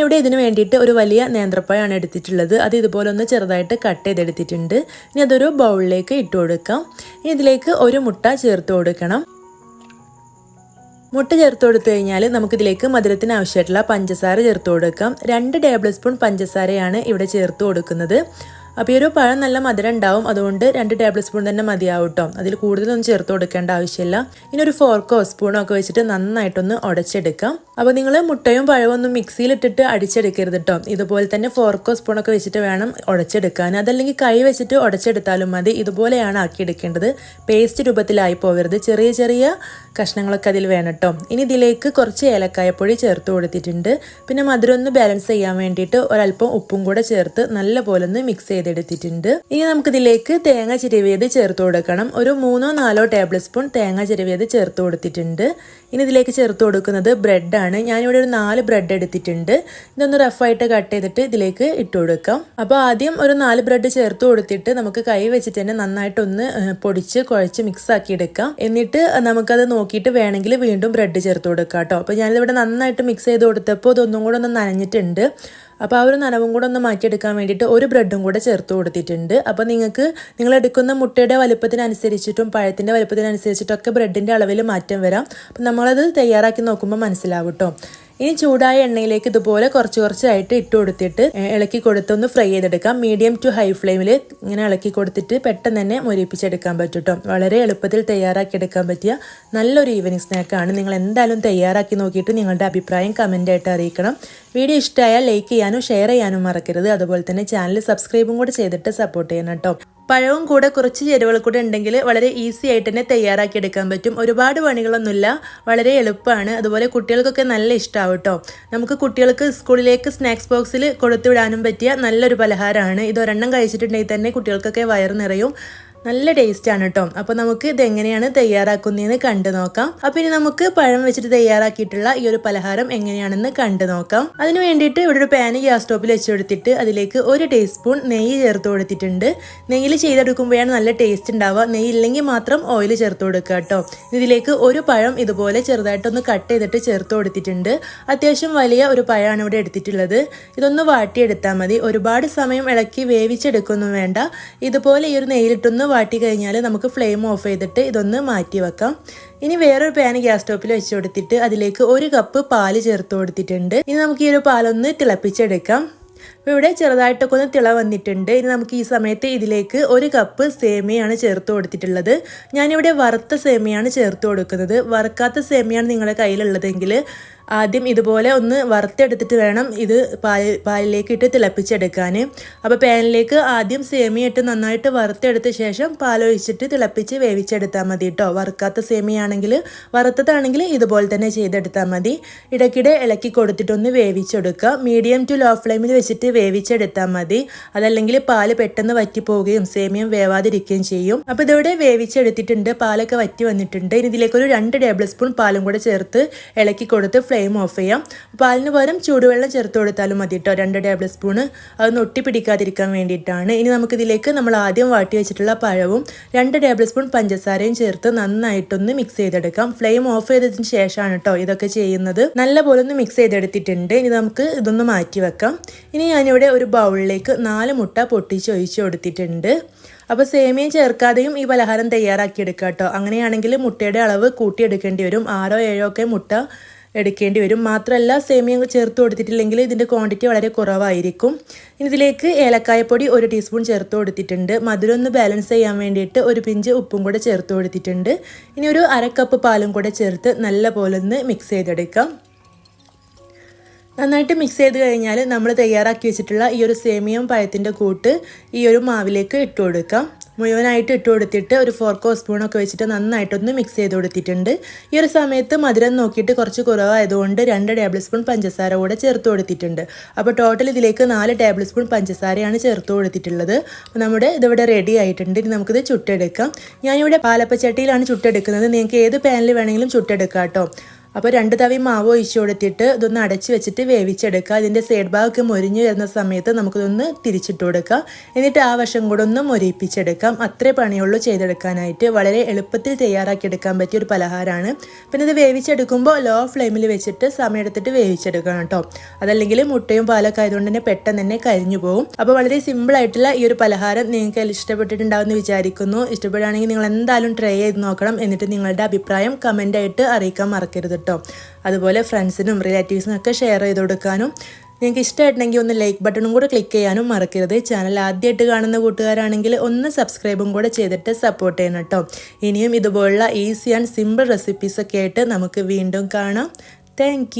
ഇവിടെ ഇതിന് വേണ്ടിയിട്ട് ഒരു വലിയ നേന്ത്രപ്പഴമാണ് എടുത്തിട്ടുള്ളത്. അത് ഇതുപോലെ ഒന്ന് ചെറുതായിട്ട് കട്ട് ചെയ്തെടുത്തിട്ടുണ്ട്. ഇനി അതൊരു ബൗളിലേക്ക് ഇട്ട് കൊടുക്കാം. ഇനി ഇതിലേക്ക് ഒരു മുട്ട ചേർത്ത് കൊടുക്കണം. മുട്ട ചേർത്ത് കൊടുത്തു കഴിഞ്ഞാൽ നമുക്കിതിലേക്ക് മധുരത്തിന് ആവശ്യമായിട്ടുള്ള പഞ്ചസാര ചേർത്ത് കൊടുക്കാം. 2 ടേബിൾ സ്പൂൺ പഞ്ചസാരയാണ് ഇവിടെ ചേർത്ത് കൊടുക്കുന്നത്. അപ്പോൾ ഈ ഒരു പഴം നല്ല മധുരം ഉണ്ടാവും, അതുകൊണ്ട് 2 ടേബിൾ സ്പൂൺ തന്നെ മതിയാവും കേട്ടോ. അതിൽ കൂടുതലൊന്നും ചേർത്ത് കൊടുക്കേണ്ട ആവശ്യമില്ല. ഇനി ഒരു ഫോർക്കോ സ്പൂണോ ഒക്കെ വെച്ചിട്ട് നന്നായിട്ടൊന്ന് ഉടച്ചെടുക്കാം. അപ്പോൾ നിങ്ങൾ മുട്ടയും പഴവും ഒന്നും മിക്സിയിലിട്ടിട്ട് അടിച്ചെടുക്കരുത് കേട്ടോ. ഇതുപോലെ തന്നെ ഫോർക്കോ സ്പൂണൊക്കെ വെച്ചിട്ട് വേണം ഉടച്ചെടുക്കാൻ. അതല്ലെങ്കിൽ കൈ വെച്ചിട്ട് ഉടച്ചെടുത്താലും മതി. ഇതുപോലെയാണ് ആക്കിയെടുക്കേണ്ടത്. പേസ്റ്റ് രൂപത്തിലായി പോകരുത്. ചെറിയ ചെറിയ കഷ്ണങ്ങളൊക്കെ അതിൽ വേണം കേട്ടോ. ഇനി ഇതിലേക്ക് കുറച്ച് ഏലക്കായപ്പൊടി ചേർത്ത് കൊടുത്തിട്ടുണ്ട്. പിന്നെ മധുരം ഒന്ന് ബാലൻസ് ചെയ്യാൻ വേണ്ടിയിട്ട് ഒരല്പം ഉപ്പും കൂടെ ചേർത്ത് നല്ല പോലെ ഒന്ന് മിക്സ് ചെയ്തെടുത്തിട്ടുണ്ട്. ഇനി നമുക്കിതിലേക്ക് തേങ്ങ ചിരവിയത് ചേർത്ത് കൊടുക്കണം. ഒരു 3-4 ടേബിൾ സ്പൂൺ തേങ്ങ ചിരവിയത് ചേർത്ത് കൊടുത്തിട്ടുണ്ട്. ഇനി ഇതിലേക്ക് ചേർത്ത് കൊടുക്കുന്നത് ബ്രെഡാണ്. ഞാനിവിടെ ഒരു 4 ബ്രെഡ് എടുത്തിട്ടുണ്ട്. ഇതൊന്ന് റഫായിട്ട് കട്ട് ചെയ്തിട്ട് ഇതിലേക്ക് ഇട്ട് കൊടുക്കാം. അപ്പോൾ ആദ്യം ഒരു 4 ബ്രെഡ് ചേർത്ത് കൊടുത്തിട്ട് നമുക്ക് കൈ വെച്ചിട്ട് തന്നെ നന്നായിട്ടൊന്ന് പൊടിച്ച് കുഴച്ച് മിക്സ് ആക്കി എടുക്കാം. എന്നിട്ട് നമുക്കത് നോക്കിയിട്ട് വേണമെങ്കിൽ വീണ്ടും ബ്രെഡ് ചേർത്ത് കൊടുക്കാം കേട്ടോ. അപ്പോൾ ഞാനിതിവിടെ നന്നായിട്ട് മിക്സ് ചെയ്ത് കൊടുത്തപ്പോൾ ഇതൊന്നും കൂടെ ഒന്ന് നനഞ്ഞിട്ടുണ്ട്. അപ്പോൾ ആ ഒരു നനവും കൂടെ ഒന്ന് മാറ്റിയെടുക്കാൻ വേണ്ടിയിട്ട് ഒരു ബ്രെഡും കൂടെ ചേർത്ത് കൊടുത്തിട്ടുണ്ട്. അപ്പോൾ നിങ്ങൾ എടുക്കുന്ന മുട്ടയുടെ വലുപ്പത്തിനനുസരിച്ചിട്ടും പഴത്തിൻ്റെ വലുപ്പത്തിനനുസരിച്ചിട്ടൊക്കെ ബ്രെഡിൻ്റെ അളവിൽ മാറ്റം വരാം. അപ്പം നമ്മളത് തയ്യാറാക്കി നോക്കുമ്പോൾ മനസ്സിലാവും കേട്ടോ. ഇനി ചൂടായ എണ്ണയിലേക്ക് ഇതുപോലെ കുറച്ചായിട്ട് ഇട്ട് കൊടുത്തിട്ട് ഇളക്കി കൊടുത്തൊന്ന് ഫ്രൈ ചെയ്തെടുക്കാം. മീഡിയം ടു ഹൈ ഫ്ലെയിമിൽ ഇങ്ങനെ ഇളക്കി കൊടുത്തിട്ട് പെട്ടെന്ന് തന്നെ മൊരിപ്പിച്ചെടുക്കാൻ പറ്റും കേട്ടോ. വളരെ എളുപ്പത്തിൽ തയ്യാറാക്കി എടുക്കാൻ പറ്റിയ നല്ലൊരു ഈവനിങ് സ്നാക്കാണ്. നിങ്ങൾ എന്തായാലും തയ്യാറാക്കി നോക്കിയിട്ട് നിങ്ങളുടെ അഭിപ്രായം കമൻ്റായിട്ട് അറിയിക്കണം. വീഡിയോ ഇഷ്ടമായാൽ ലൈക്ക് ചെയ്യാനും ഷെയർ ചെയ്യാനും മറക്കരുത്. അതുപോലെ തന്നെ ചാനൽ സബ്സ്ക്രൈബും കൂടെ ചെയ്തിട്ട് സപ്പോർട്ട് ചെയ്യണം കേട്ടോ. പഴവും കൂടെ കുറച്ച് ചേരുവകൾ കൂടെ ഉണ്ടെങ്കിൽ വളരെ ഈസി ആയിട്ട് തന്നെ തയ്യാറാക്കി എടുക്കാൻ പറ്റും. ഒരുപാട് പണികളൊന്നുമില്ല, വളരെ എളുപ്പമാണ്. അതുപോലെ കുട്ടികൾക്കൊക്കെ നല്ല ഇഷ്ടമാവും കേട്ടോ. നമുക്ക് കുട്ടികൾക്ക് സ്കൂളിലേക്ക് സ്നാക്സ് ബോക്സിൽ കൊടുത്തു വിടാനും പറ്റിയ നല്ലൊരു പലഹാരമാണ്. ഇത് ഒരെണ്ണം കഴിച്ചിട്ടുണ്ടെങ്കിൽ തന്നെ കുട്ടികൾക്കൊക്കെ വയറ് നിറയും. നല്ല ടേസ്റ്റാണ് കേട്ടോ. അപ്പോൾ നമുക്ക് ഇതെങ്ങനെയാണ് തയ്യാറാക്കുന്നതെന്ന് കണ്ടു നോക്കാം. അപ്പോൾ ഇനി നമുക്ക് പഴം വെച്ചിട്ട് തയ്യാറാക്കിയിട്ടുള്ള ഈ ഒരു പലഹാരം എങ്ങനെയാണെന്ന് കണ്ടു നോക്കാം. അതിന് വേണ്ടിയിട്ട് ഇവിടെ ഒരു പാന് ഗ്യാസ് സ്റ്റോപ്പിൽ വെച്ച് കൊടുത്തിട്ട് അതിലേക്ക് 1 ടീസ്പൂൺ നെയ്യ് ചേർത്ത് കൊടുത്തിട്ടുണ്ട്. നെയ്യിൽ ചെയ്തെടുക്കുമ്പോഴാണ് നല്ല ടേസ്റ്റ് ഉണ്ടാവുക. നെയ്യ് ഇല്ലെങ്കിൽ മാത്രം ഓയിൽ ചേർത്ത് കൊടുക്കുക കേട്ടോ. ഇതിലേക്ക് ഒരു പഴം ഇതുപോലെ ചെറുതായിട്ടൊന്ന് കട്ട് ചെയ്തിട്ട് ചേർത്ത് കൊടുത്തിട്ടുണ്ട്. അത്യാവശ്യം വലിയ ഒരു പഴമാണ് ഇവിടെ എടുത്തിട്ടുള്ളത്. ഇതൊന്ന് വാട്ടിയെടുത്താൽ മതി. ഒരുപാട് സമയം ഇളക്കി വേവിച്ചെടുക്കൊന്നും വേണ്ട. ഇതുപോലെ ഈ ഒരു നെയ്യിലിട്ടൊന്ന് വാട്ടി കഴിഞ്ഞാൽ നമുക്ക് ഫ്ലെയിം ഓഫ് ചെയ്തിട്ട് ഇതൊന്ന് മാറ്റി വെക്കാം. ഇനി വേറൊരു പാൻ ഗ്യാസ് സ്റ്റോപ്പിൽ വെച്ച് കൊടുത്തിട്ട് അതിലേക്ക് 1 കപ്പ് പാല് ചേർത്ത് കൊടുത്തിട്ടുണ്ട്. ഇനി നമുക്ക് ഈ ഒരു പാലൊന്ന് തിളപ്പിച്ചെടുക്കാം. അപ്പോൾ ഇവിടെ ചെറുതായിട്ടൊക്കെ ഒന്ന് തിള വന്നിട്ടുണ്ട്. ഇനി നമുക്ക് ഈ സമയത്ത് ഇതിലേക്ക് 1 കപ്പ് സേമിയാണ് ചേർത്ത് കൊടുത്തിട്ടുള്ളത്. ഞാനിവിടെ വറുത്ത സേമിയാണ് ചേർത്ത് കൊടുക്കുന്നത്. വറുക്കാത്ത സേമിയാണ് നിങ്ങളുടെ കയ്യിലുള്ളതെങ്കിൽ ആദ്യം ഇതുപോലെ ഒന്ന് വറുത്തെടുത്തിട്ട് വേണം ഇത് പാലിലേക്ക് ഇട്ട് തിളപ്പിച്ചെടുക്കാൻ. അപ്പോൾ പാനിലേക്ക് ആദ്യം സേമിയ ഇട്ട് നന്നായിട്ട് വറുത്തെടുത്ത ശേഷം പാലൊഴിച്ചിട്ട് തിളപ്പിച്ച് വേവിച്ചെടുത്താൽ മതി കേട്ടോ. വറുക്കാത്ത സേമിയാണെങ്കിൽ, വറുത്തതാണെങ്കിൽ ഇതുപോലെ തന്നെ ചെയ്തെടുത്താൽ മതി. ഇടയ്ക്കിടെ ഇളക്കി കൊടുത്തിട്ടൊന്ന് വേവിച്ചെടുക്കുക. മീഡിയം ടു ലോ ഫ്ലെയിമിൽ വെച്ചിട്ട് വേവിച്ചെടുത്താൽ മതി. അതല്ലെങ്കിൽ പാല് പെട്ടെന്ന് വറ്റിപ്പോവുകയും സേമിയം വേവാതിരിക്കുകയും ചെയ്യും. അപ്പോൾ ഇതിവിടെ വേവിച്ചെടുത്തിട്ടുണ്ട്. പാലൊക്കെ വറ്റി വന്നിട്ടുണ്ട്. ഇനി ഇതിലേക്കൊരു 2 ടേബിൾ സ്പൂൺ പാലും കൂടെ ചേർത്ത് ഇളക്കി കൊടുത്ത് ഫ്ലെയിം ഓഫ് ചെയ്യാം. പാലിന് പകരം ചൂടുവെള്ളം ചേർത്ത് കൊടുത്താലും മതി കേട്ടോ. 2 ടേബിൾ സ്പൂണ്. അതൊന്ന് ഒട്ടിപ്പിടിക്കാതിരിക്കാൻ വേണ്ടിയിട്ടാണ്. ഇനി നമുക്കിതിലേക്ക് നമ്മൾ ആദ്യം വാട്ടി വെച്ചിട്ടുള്ള പഴവും 2 ടേബിൾ സ്പൂൺ പഞ്ചസാരയും ചേർത്ത് നന്നായിട്ടൊന്ന് മിക്സ് ചെയ്തെടുക്കാം. ഫ്ലെയിം ഓഫ് ചെയ്തതിന് ശേഷമാണ് കേട്ടോ ഇതൊക്കെ ചെയ്യുന്നത്. നല്ലപോലെ ഒന്ന് മിക്സ് ചെയ്തെടുത്തിട്ടുണ്ട്. ഇനി നമുക്ക് ഇതൊന്ന് മാറ്റി വെക്കാം. ഇനി ഞാനിവിടെ ഒരു ബൗളിലേക്ക് 4 മുട്ട പൊട്ടിച്ച് ഒഴിച്ച് കൊടുത്തിട്ടുണ്ട്. അപ്പോൾ സേമിയ ചേർക്കാതെയും ഈ പലഹാരം തയ്യാറാക്കിയെടുക്കാം കേട്ടോ. അങ്ങനെയാണെങ്കിൽ മുട്ടയുടെ അളവ് കൂട്ടിയെടുക്കേണ്ടി വരും. 6-7 ഒക്കെ മുട്ട എടുക്കേണ്ടി വരും. മാത്രമല്ല സേമിയ ചേർത്ത് കൊടുത്തിട്ടില്ലെങ്കിൽ ഇതിൻ്റെ ക്വാണ്ടിറ്റി വളരെ കുറവായിരിക്കും. ഇനി ഇതിലേക്ക് ഏലക്കായപ്പൊടി 1 ടീസ്പൂൺ ചേർത്ത് കൊടുത്തിട്ടുണ്ട്. മധുരം ഒന്ന് ബാലൻസ് ചെയ്യാൻ വേണ്ടിയിട്ട് ഒരു പിഞ്ച് ഉപ്പും കൂടെ ചേർത്ത് കൊടുത്തിട്ടുണ്ട്. ഇനി ഒരു 1/2 കപ്പ് പാലും കൂടെ ചേർത്ത് നല്ല പോലെ ഒന്ന് മിക്സ് ചെയ്തെടുക്കാം. നന്നായിട്ട് മിക്സ് ചെയ്ത് കഴിഞ്ഞാൽ നമ്മൾ തയ്യാറാക്കി വെച്ചിട്ടുള്ള ഈ ഒരു സേമിയയും പഴത്തിൻ്റെ കൂട്ട് ഈ ഒരു മാവിലേക്ക് ഇട്ട് കൊടുക്കാം. മുഴുവനായിട്ട് ഇട്ട് കൊടുത്തിട്ട് ഒരു ഫോർക്കോ സ്പൂണൊക്കെ വെച്ചിട്ട് നന്നായിട്ടൊന്ന് മിക്സ് ചെയ്ത് കൊടുത്തിട്ടുണ്ട്. ഈ ഒരു സമയത്ത് മധുരം നോക്കിയിട്ട് കുറച്ച് കുറവായതുകൊണ്ട് 2 ടേബിൾ സ്പൂൺ പഞ്ചസാര കൂടെ ചേർത്ത് കൊടുത്തിട്ടുണ്ട്. അപ്പോൾ ടോട്ടൽ ഇതിലേക്ക് 4 ടേബിൾ സ്പൂൺ പഞ്ചസാരയാണ് ചേർത്ത് കൊടുത്തിട്ടുള്ളത്. അപ്പോൾ നമ്മുടെ ഇതിവിടെ റെഡി ആയിട്ടുണ്ട്. ഇനി നമുക്കിത് ചുട്ടെടുക്കാം. ഞാനിവിടെ പാലപ്പച്ചട്ടിയിലാണ് ചുട്ടെടുക്കുന്നത്. നിങ്ങൾക്ക് ഏത് പാനിൽ വേണമെങ്കിലും ചുട്ടെടുക്കാം കേട്ടോ. അപ്പോൾ 2 തവി മാവ് ഒഴിച്ച് കൊടുത്തിട്ട് ഇതൊന്ന് അടച്ച് വെച്ചിട്ട് വേവിച്ചെടുക്കുക. ഇതിൻ്റെ സൈഡ് ഭാഗമൊക്കെ മൊരിഞ്ഞ് വരുന്ന സമയത്ത് നമുക്കിതൊന്ന് തിരിച്ചിട്ട് കൊടുക്കുക. എന്നിട്ട് ആ വശം കൂടെ ഒന്ന് മൊരിയിപ്പിച്ചെടുക്കാം. അത്രേ പണിയുള്ളൂ ചെയ്തെടുക്കാനായിട്ട്. വളരെ എളുപ്പത്തിൽ തയ്യാറാക്കിയെടുക്കാൻ പറ്റിയ ഒരു പലഹാരമാണ്. പിന്നെ ഇത് വേവിച്ചെടുക്കുമ്പോൾ ലോ ഫ്ലെയിമിൽ വെച്ചിട്ട് സമയമെടുത്തിട്ട് വേവിച്ചെടുക്കണം കേട്ടോ. അതല്ലെങ്കിൽ മുട്ടയും പാലൊക്കെ ആയതുകൊണ്ട് തന്നെ പെട്ടെന്ന് തന്നെ കരിഞ്ഞു പോകും. അപ്പോൾ വളരെ സിമ്പിളായിട്ടുള്ള ഈ ഒരു പലഹാരം നിങ്ങൾക്ക് ഇഷ്ടപ്പെട്ടിട്ടുണ്ടാവുമെന്ന് വിചാരിക്കുന്നു. ഇഷ്ടപ്പെടുകയാണെങ്കിൽ നിങ്ങൾ എന്തായാലും ട്രൈ ചെയ്ത് നോക്കണം. എന്നിട്ട് നിങ്ങളുടെ അഭിപ്രായം കമൻ്റായിട്ട് അറിയിക്കാൻ മറക്കരുത് കേട്ടോ. അതുപോലെ ഫ്രണ്ട്സിനും റിലേറ്റീവ്സിനും ഒക്കെ ഷെയർ ചെയ്ത് കൊടുക്കാനും, നിങ്ങൾക്ക് ഇഷ്ടമായിട്ടുണ്ടെങ്കിൽ ഒന്ന് ലൈക്ക് ബട്ടണും കൂടെ ക്ലിക്ക് ചെയ്യാനും മറക്കരുത്. ചാനൽ ആദ്യമായിട്ട് കാണുന്ന കൂട്ടുകാരാണെങ്കിൽ ഒന്ന് സബ്സ്ക്രൈബും കൂടെ ചെയ്തിട്ട് സപ്പോർട്ട് ചെയ്യണം കേട്ടോ. ഇനിയും ഇതുപോലുള്ള ഈസി ആൻഡ് സിമ്പിൾ റെസിപ്പീസൊക്കെ ആയിട്ട് നമുക്ക് വീണ്ടും കാണാം. താങ്ക്